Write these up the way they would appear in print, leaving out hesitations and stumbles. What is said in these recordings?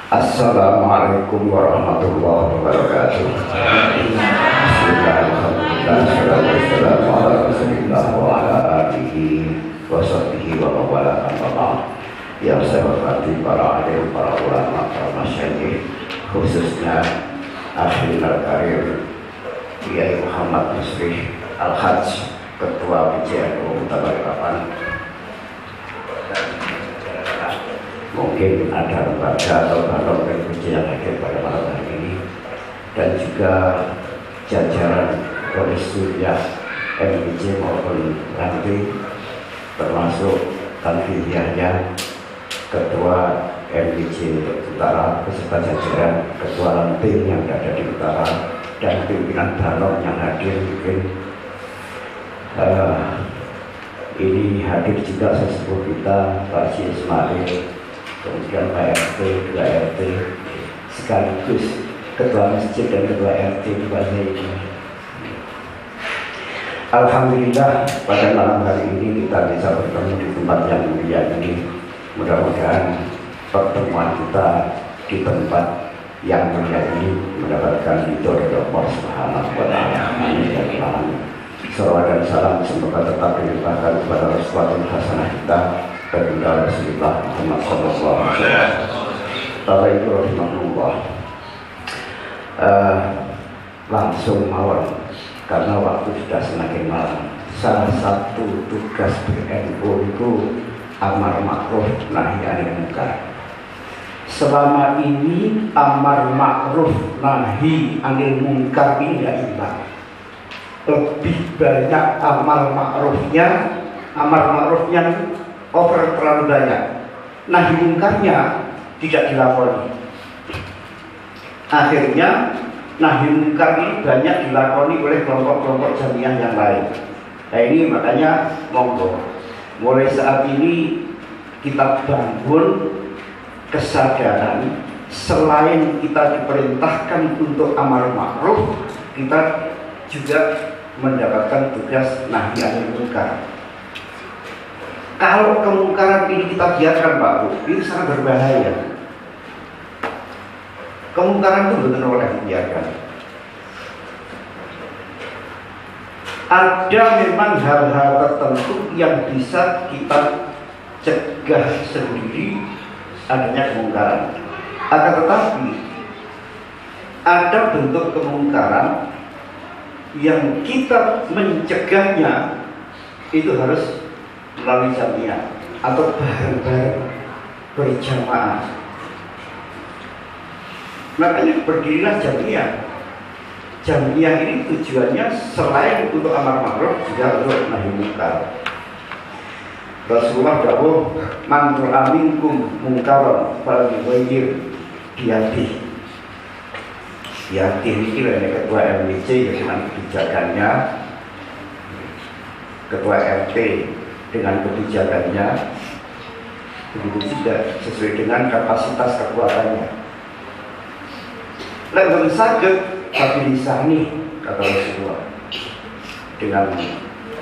Assalamualaikum warahmatullahi wabarakatuh. Bismillahirrahmanirrahim. Wa ala alihi wa sahbihi wa mawala amma. Yang saya hormati para alim, para ulama, para masyayikh, khususnya Akhil Al-Karim Kiai Muhammad Musri Al-Hajj, Ketua PJNU Balikpapan. Mungkin ada lembaga atau balon PJ yang hadir pada malam hari ini, dan juga jajaran Komisioner MPJ maupun ranting, termasuk Tanfidiyahnya, Ketua MPJ Utara beserta jajaran Ketua ranting yang ada di Utara, dan pimpinan balon yang hadir. Mungkin ini hadir juga sesepuh kita Pak Haji Ismail, kemudian Pak RT, Ketua RT, sekaligus Ketua Masjid dan Ketua RT di Bali ini. Alhamdulillah pada malam hari ini kita bisa bertemu di tempat yang mulia ini. Mudah-mudahan pertemuan kita di tempat yang mulia ini mendapatkan ridho dari Allah Subhanahu wa Ta'ala. Amin ya rabbal alamin. Salawat dan salam semoga tetap dilimpahkan kepada Rasulullah hasanah kita, baginda Rasulullah Muhammad sallallahu alaihi wasallam. Bapak Ibu rahimahullah, langsung mawon karena waktu sudah semakin malam. Salah satu tugas BNU itu amar ma'ruf nahi anil munkar. Selama ini amar ma'ruf nahi anil munkar ini tidak imbang. Lebih banyak amar ma'rufnya over terlalu banyak, nahi mungkarnya tidak dilakoni. Akhirnya nahi mungkar ini banyak dilakoni oleh kelompok-kelompok jamiah yang lain. Nah ini makanya monggo mulai saat ini kita bangun kesadaran, selain kita diperintahkan untuk amar ma'ruf, kita juga mendapatkan tugas nahi anil munkar. Kalau kemungkaran ini kita biarkan Pak Bu, ini sangat berbahaya. Kemungkaran itu benar oleh dibiarkan. Ada memang hal-hal tertentu yang bisa kita cegah sendiri adanya kemungkaran. Akan tetapi ada bentuk kemungkaran yang kita mencegahnya itu harus melalui jamiah atau bareng-bareng berjamaah. Makanya berdirilah jamiah. Jamiah ini tujuannya selain untuk amar ma'ruf juga untuk nahi munkar. Rasulullah dawuh, man ra'a minkum munkaran falyughayyir biyadihi. Ya, ini Ketua MPJ ya dengan kebijakannya, Ketua RT dengan kebijakannya, begitu juga sesuai dengan kapasitas kekuatannya. Lalu sakit tapi disani kata Rasulullah dengan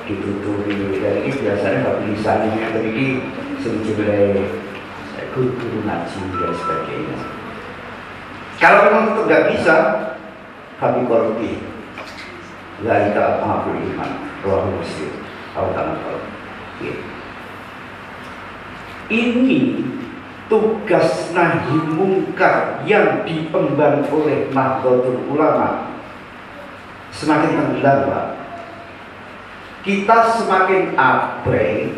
dituturi, dan ini biasanya tapi disani yang tadi sejumlah guru ngaji dan sebagainya. Kalau memang itu nggak bisa, kami korupsi. Dari maaful iman, roh muslim, tahu. Ini tugas nahi munkar yang diemban oleh Nahdlatul Ulama semakin tenggelam, Pak. Kita semakin abai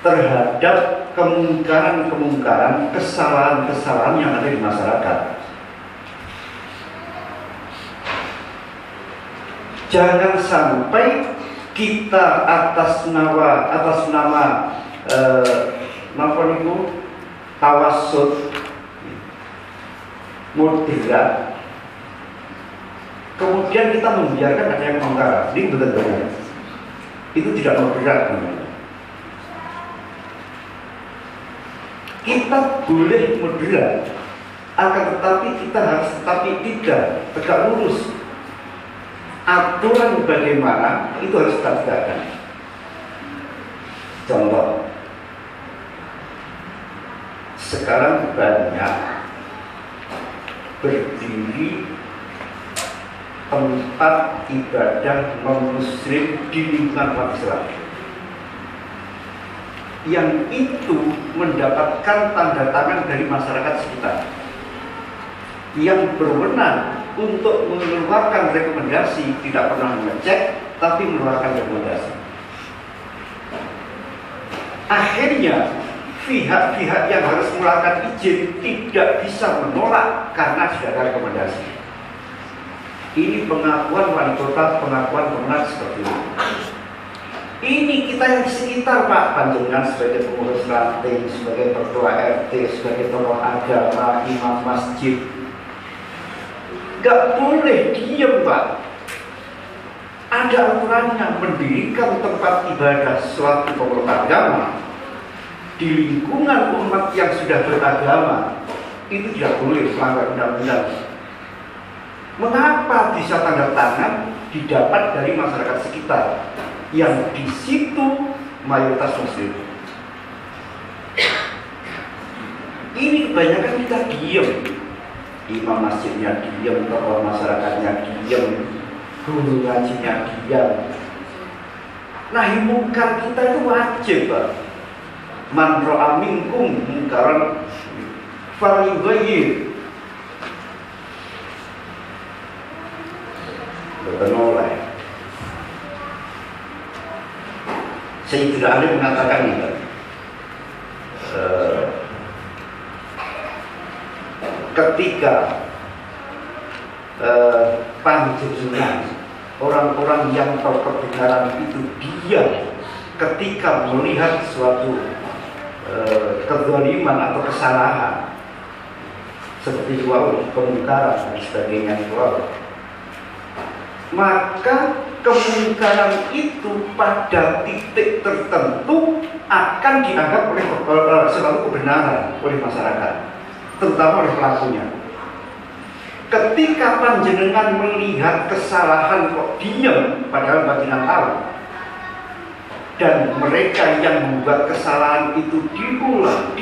terhadap kemungkaran-kemungkaran, kesalahan-kesalahan yang ada di masyarakat. Jangan sampai kita atas nama tawassut moderat, kemudian kita membiarkan adanya kemungkaran. Ini benar-benar itu tidak moderat. Kita boleh moderat, akan tetapi kita harus tidak tegak lurus. Aturan bagaimana itu harus kita tegakkan. Contoh, sekarang banyak berdiri tempat ibadah non-muslim di lingkungan umat Islam, yang itu mendapatkan tanda tangan dari masyarakat sekitar yang berwenang untuk mengeluarkan rekomendasi, tidak pernah mengecek tapi mengeluarkan rekomendasi. Akhirnya pihak-pihak yang harus mengeluarkan izin tidak bisa menolak karena sudah ada rekomendasi. Ini pengakuan wali kota, pengakuan pemenang seperti ini. Ini kita yang di sekitar, Pak, panjenengan sebagai pengurus ranting, sebagai ketua RT, sebagai tokoh agama, imam masjid, gak boleh diem, Pak. Ada aturannya. Mendirikan tempat ibadah suatu pemeluk agama di lingkungan umat yang sudah beragama itu tidak boleh melanggar undang-undang. Mengapa bisa tanda tangan didapat dari masyarakat sekitar yang di situ mayoritas muslim? Ini kebanyakan kita diem, imam masjidnya diem, tokoh masyarakatnya diem, guru ngajinya diem. Nahi mungkar kita itu wajib, Pak. Man ra'a minkum munkaran falyughayyir. Berpenoleh. Sayyidina Ali mengatakan ini, ketika panjenengan orang-orang yang tahu kebenaran itu diam ketika melihat suatu kezaliman atau kesalahan seperti kemungkaran dan sebagainya, maka kemungkaran itu pada titik tertentu akan dianggap oleh selalu kebenaran oleh masyarakat, terutama oleh pelakunya. Ketika panjenengan melihat kesalahan kok diam, padahal panjenengan tahu, dan mereka yang membuat kesalahan itu diulang,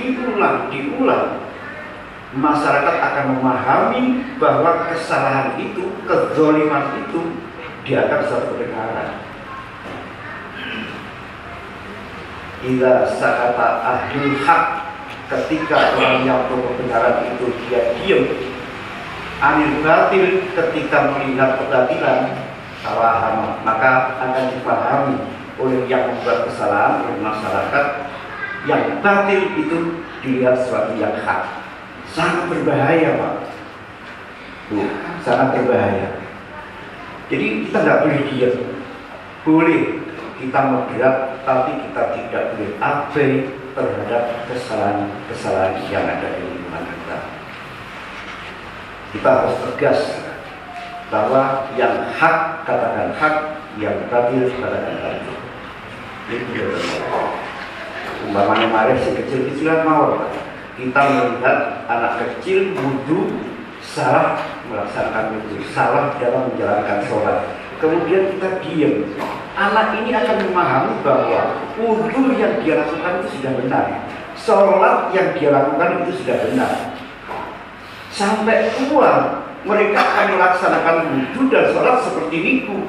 masyarakat akan memahami bahwa kesalahan itu, kezaliman itu dianggap suatu kebenaran. Idza sakata ahlul haq, ketika orang yang kebenaran itu dia diam, anil batil, ketika melihat kebatilan, salah, maka akan dipahami oleh yang membuat kesalahan, oleh masyarakat, yang batil itu dilihat sesuatu yang hak. Sangat berbahaya, Pak. Sangat berbahaya. Jadi kita nggak boleh diam. Boleh kita moderat, tapi kita tidak boleh abai terhadap kesalahan yang ada di lingkungan kita. Kita harus tegas bahwa yang hak katakan hak, yang batil katakan batil. Itu umpamanya kemarin si kecil-kecilan mau kita melihat anak kecil wudu salah melaksanakan wudu, salah dalam menjalankan sholat, kemudian kita diam, anak ini akan memahami bahwa wudu yang dia lakukan itu sudah benar, sholat yang dia lakukan itu sudah benar. Sampai tua mereka akan melaksanakan wudu dan sholat seperti itu.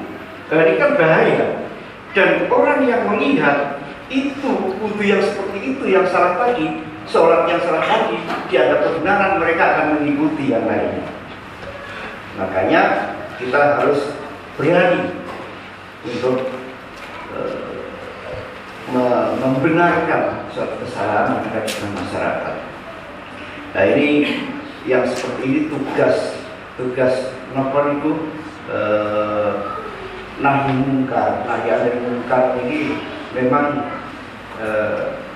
Ini kan bahaya. Dan orang yang melihat itu wudu yang seperti itu yang salah tadi, sholat yang salah tadi, dianggap kebenaran, mereka akan mengikuti yang lainnya. Makanya kita harus berani untuk membenarkan suatu kesalahan yang ada di masyarakat. Nah, ini yang seperti ini tugas nopon itu nahi mungkar, ini memang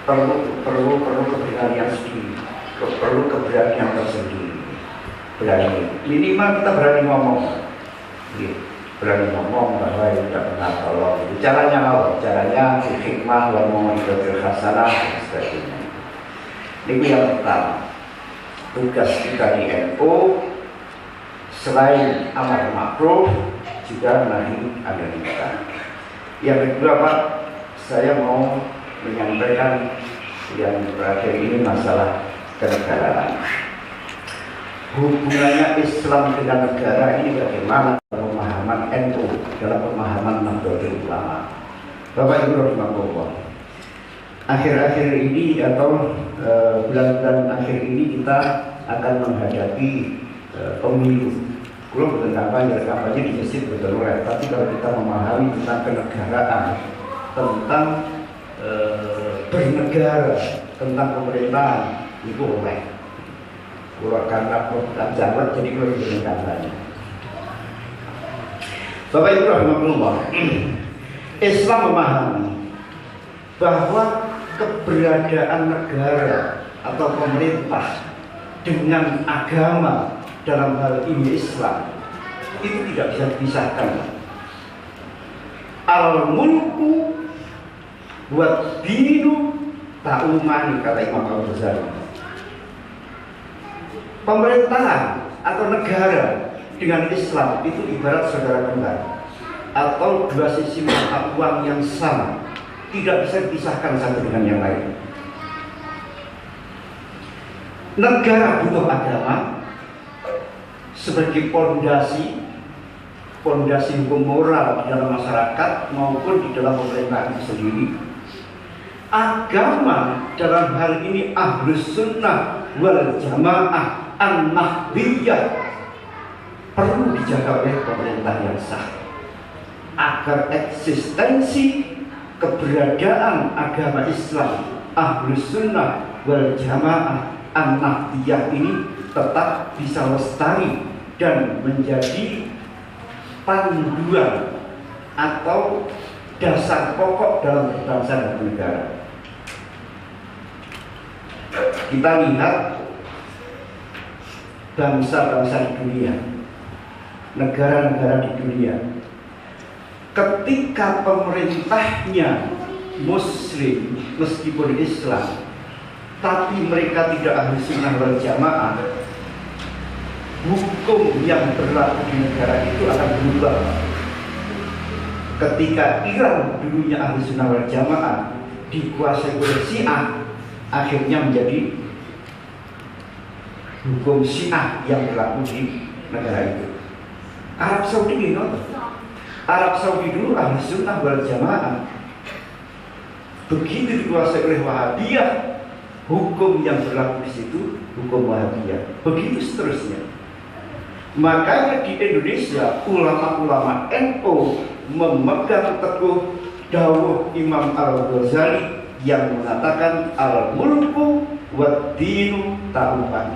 perlu keberanian sendiri, perlu keberanian tersendiri. Berani, minimal kita berani ngomong, berani ngomong bahwa itu tidak benar, tolong. Caranya hikmah, ngomong itu hasanah dan sebagainya. Ini yang pertama. Tugas kita di NU selain amar ma'ruf juga nahi anil munkar. Yang kedua, Pak, saya mau menyampaikan yang terakhir ini masalah kenegaraan. hubungannya Islam dengan negara ini bagaimana dalam pemahaman NU, dalam pemahaman Nahdlatul Ulama. Bapak Ibu rahimahullah, akhir-akhir ini atau bulan-bulan akhir ini kita akan menghadapi pemilu. Kalau betul kampanye di Mesir betul, tapi kalau kita memahami tentang kenegaraan, tentang bernegara, tentang pemerintahan, itu oleh karena program jalan jadi lebih kampanye. Bapak Ibu rahimahullah, Islam memahami bahwa keberadaan negara atau pemerintah dengan agama, dalam hal ini Islam, itu tidak bisa dipisahkan. Al-mulku wa dinu ta'umani, kata Imam Al-Ghazali. Pemerintahan atau negara dengan Islam itu ibarat saudara kembar atau dua sisi mata uang yang sama, tidak bisa dipisahkan satu dengan yang lain. Negara butuh agama sebagai pondasi hukum moral di dalam masyarakat maupun di dalam pemerintahan itu sendiri. Agama dalam hal ini Ahlus Sunnah wal Jamaah An-Nahdliyah perlu dijaga oleh pemerintah yang sah agar eksistensi keberadaan agama Islam Ahlus Sunnah wal Jamaah An-Nahdliyah ini tetap bisa lestari dan menjadi panduan atau dasar pokok dalam berbangsa dan bernegara. Kita lihat bangsa-bangsa di dunia, negara-negara di dunia, ketika pemerintahnya Muslim meskipun Islam, tapi mereka tidak Ahlus Sunnah wal Jamaah, hukum yang berlaku di negara itu akan berubah. Ketika Iran dulunya Ahlus Sunnah wal Jamaah dikuasai oleh Syiah, akhirnya menjadi hukum Syiah yang berlaku di negara itu. Arab Saudi gimana? Arab Saudi dulu Ahlus Sunnah wal Jamaah, begitu dikuasai oleh Wahabiyah, hukum yang berlaku di situ hukum Wahabiyah. Begitu seterusnya. Makanya di Indonesia ulama-ulama NU memegang teguh dawuh Imam Al-Ghazali yang mengatakan al-mulku wad-dinu ta'uban.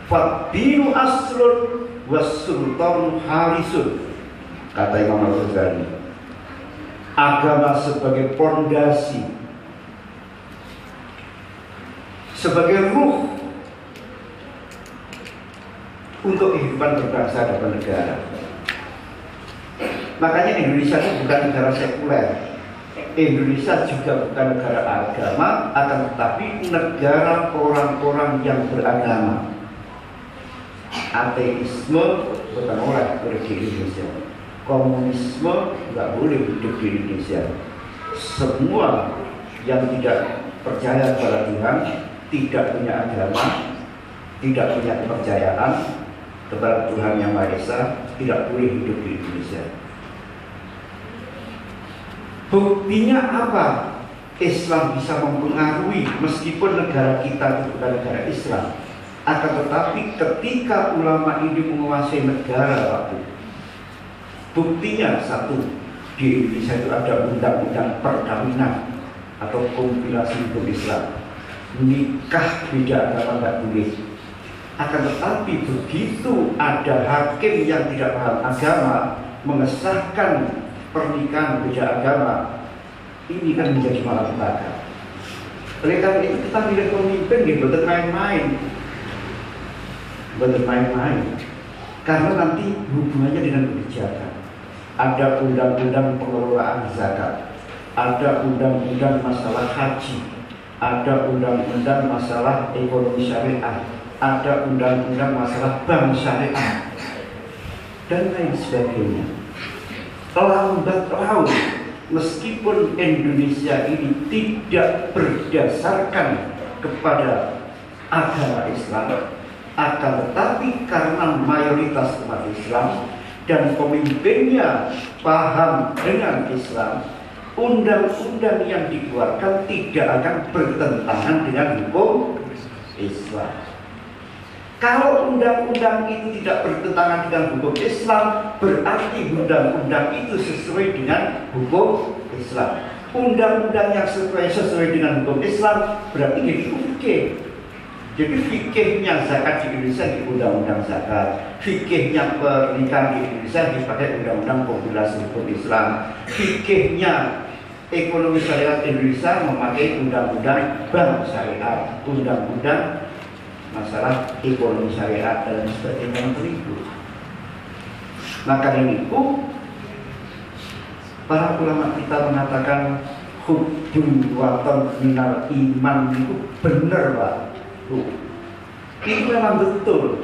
Fad-dinu aslun was-sultanu harisun, kata Imam Al-Ghazali. Agama sebagai pondasi, sebagai ruh untuk kehidupan berbangsa dan bernegara. Makanya Indonesia itu bukan negara sekuler. Indonesia juga bukan negara agama, akan tetapi negara orang-orang yang beragama. Ateisme bukan orang di Indonesia. Komunisme nggak boleh hidup di Indonesia. Semua yang tidak percaya kepada Tuhan, tidak punya agama, tidak punya kepercayaan kepada Tuhan Yang Maha Esa, tidak boleh hidup di Indonesia. Buktinya apa? Islam bisa mempengaruhi meskipun negara kita itu bukan negara Islam. Akan tetapi ketika ulama ini menguasai negara waktu, buktinya satu, di Indonesia itu ada undang-undang perkawinan atau kompilasi hukum Islam. Nikah beda agama tidak boleh. Akan tetapi begitu ada hakim yang tidak paham agama mengesahkan pernikahan beda agama, ini kan menjadi malapetaka. Oleh karena itu kita milih pemimpin betul main-main, betul main-main. Karena nanti hubungannya dengan kebijakan. Ada undang-undang pengelolaan zakat, ada undang-undang masalah haji, ada undang-undang masalah ekonomi syariah, ada undang-undang masalah bank syariah, dan lain sebagainya. Lambat laun, meskipun Indonesia ini tidak berdasarkan kepada agama Islam, Akan tetapi karena mayoritas umat Islam dan pemimpinnya paham dengan Islam, undang-undang yang dikeluarkan tidak akan bertentangan dengan hukum Islam. Kalau undang-undang itu tidak bertentangan dengan hukum Islam, berarti undang-undang itu sesuai dengan hukum Islam. Undang-undang yang sesuai dengan hukum Islam berarti jadi fikih. Jadi fikihnya zakat di Indonesia di undang-undang zakat, fikihnya pernikahan di Indonesia dipakai undang-undang populasi hukum Islam, fikihnya ekonomi syariat Indonesia memakai undang-undang bank syariat, undang-undang masalah ekonomi syariat dan sebagainya itu. Maka ini para ulama kita mengatakan hubbul watan minal iman itu benar, Pak. Itu memang betul.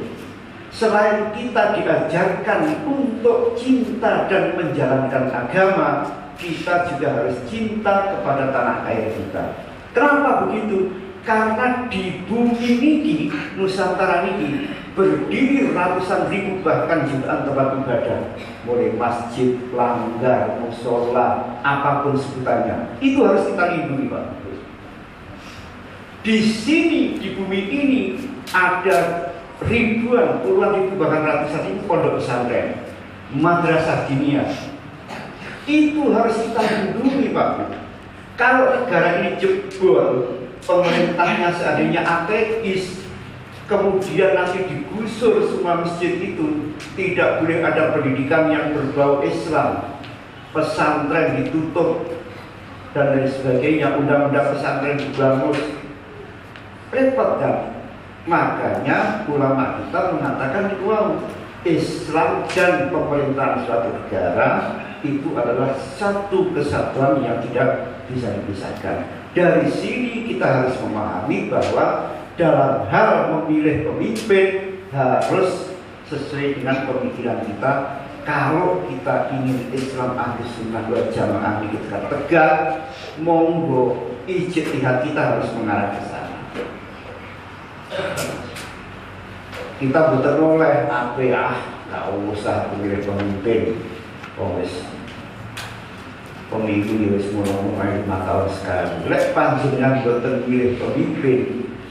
Selain kita diajarkan untuk cinta dan menjalankan agama, kita juga harus cinta kepada tanah air kita. Kenapa begitu? Karena di bumi ini, Nusantara ini berdiri ratusan ribu bahkan jutaan tempat ibadah, mulai masjid, langgar, musola, apapun sebutannya. Itu harus kita lindungi, Pak. Di sini, di bumi ini ada ribuan, puluhan ribu bahkan ratusan ribu pondok pesantren, madrasah diniyah. Itu harus kita lindungi, Pak. Kalau negara ini jebol, pemerintahnya seandainya ateis, kemudian nanti digusur semua masjid itu, tidak boleh ada pendidikan yang berbau Islam, pesantren ditutup dan lain sebagainya, undang-undang pesantren dibangun, repot kan? Makanya ulama kita mengatakan bahwa Islam dan pemerintahan suatu negara itu adalah satu kesatuan yang tidak bisa dipisahkan. Dari sini kita harus memahami bahwa dalam hal memilih pemimpin harus sesuai dengan pemikiran kita. Kalau kita ingin Islam Ahlus Sunnah wal Jamaah ini kita tegak, monggo ijtihad kita harus mengarah ke sana. Kita betul oleh apa ya? Nggak usah memilih pemimpin. Pemilu wis mulai 5 tahun sekali. Lek panjenengan boten milih pemimpin,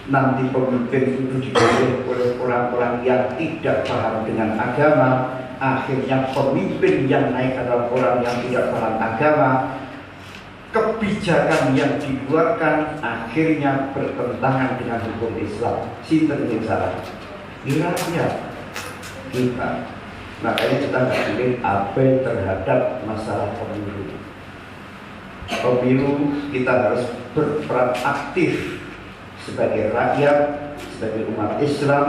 nanti pemimpin itu dipilih oleh orang-orang yang tidak paham dengan agama. Akhirnya pemimpin yang naik adalah orang yang tidak paham agama. Kebijakan yang dikeluarkan akhirnya bertentangan dengan hukum Islam. Sinten yang salah? Rakyat kita. Makanya kita nggak boleh abai terhadap masalah pemilu. Pemilu kita harus berperan aktif sebagai rakyat, sebagai umat Islam.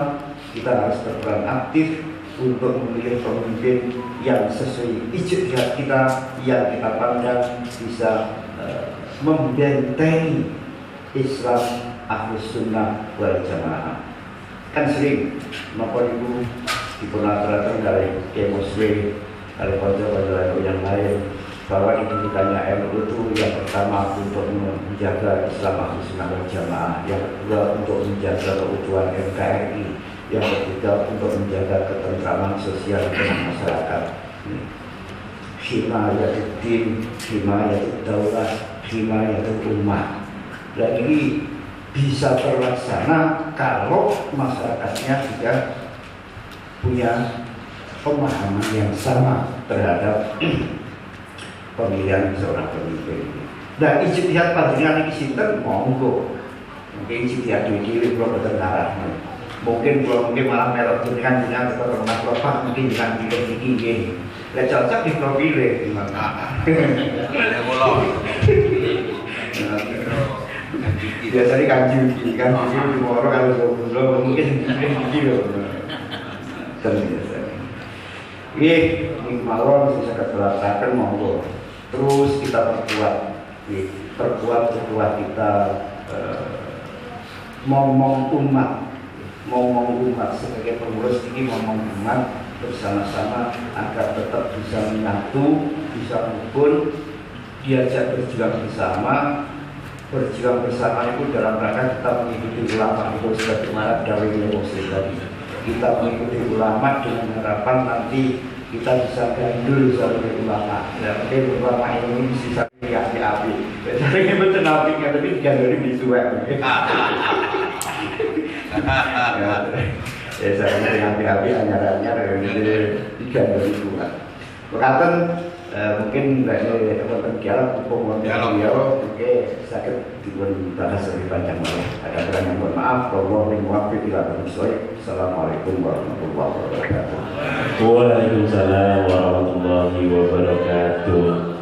Kita harus berperan aktif untuk memilih pemimpin yang sesuai ijtihad kita, yang kita pandang bisa membentengi Islam Ahlus Sunnah wal Jamaah. Kan sering napa ibu dipunaturaken dari Muslim, dari konco-konco yang lain, bahwa indikasinya NU itu yang pertama untuk menjaga Islam Ahlus Sunnah wal Jamaah, yang kedua untuk menjaga keutuhan NKRI, yang ketiga untuk menjaga ketentraman sosial di masyarakat. Himayatul himayatul daulah, himayatul ummah. Dan ini bisa terlaksana kalau masyarakatnya juga punya pemahaman yang sama terhadap pemilihan seorang pemimpin. Nah, ijtihad panjenengan iki sinten monggo. Mungkin ijtihad dhewe kula boten ngarah. Mungkin malah melok jenengan tetep Mas Bapak mungkin jangan pilih iki nggih. Lah cocok di pilih gimana? Biasanya kanji di Moro kalau mungkin iki lho. Ini mawon bisa ketelasakan monggo. Terus kita perkuat kita ngomong umat sebagai pengurus ini, ngomong umat bersama-sama agar tetap bisa menyatu, bisa rukun, diajak berjuang bersama, berjuang bersama itu dalam rangka kita mengikuti ulama itu sebagaimana dawuhnya Muslim tadi. Kita mengikuti ulama dengan harapan nanti kita bisa gandul sebagai ulama. Ya, mungkin ulama ini bisa api-api. Jadi betul nabi tapi gandul di suwe. Ya saya dengan api-api hanya digandul di suwe. Berkatan mungkin dari dialog hukum dialog oke sakit diberi bahas lebih panjang malah ada kurang yang mohon maaf bahwa mengwafi tidak bersesuai. Assalamualaikum warahmatullahi wabarakatuh. Waalaikumsalam warahmatullahi wabarakatuh.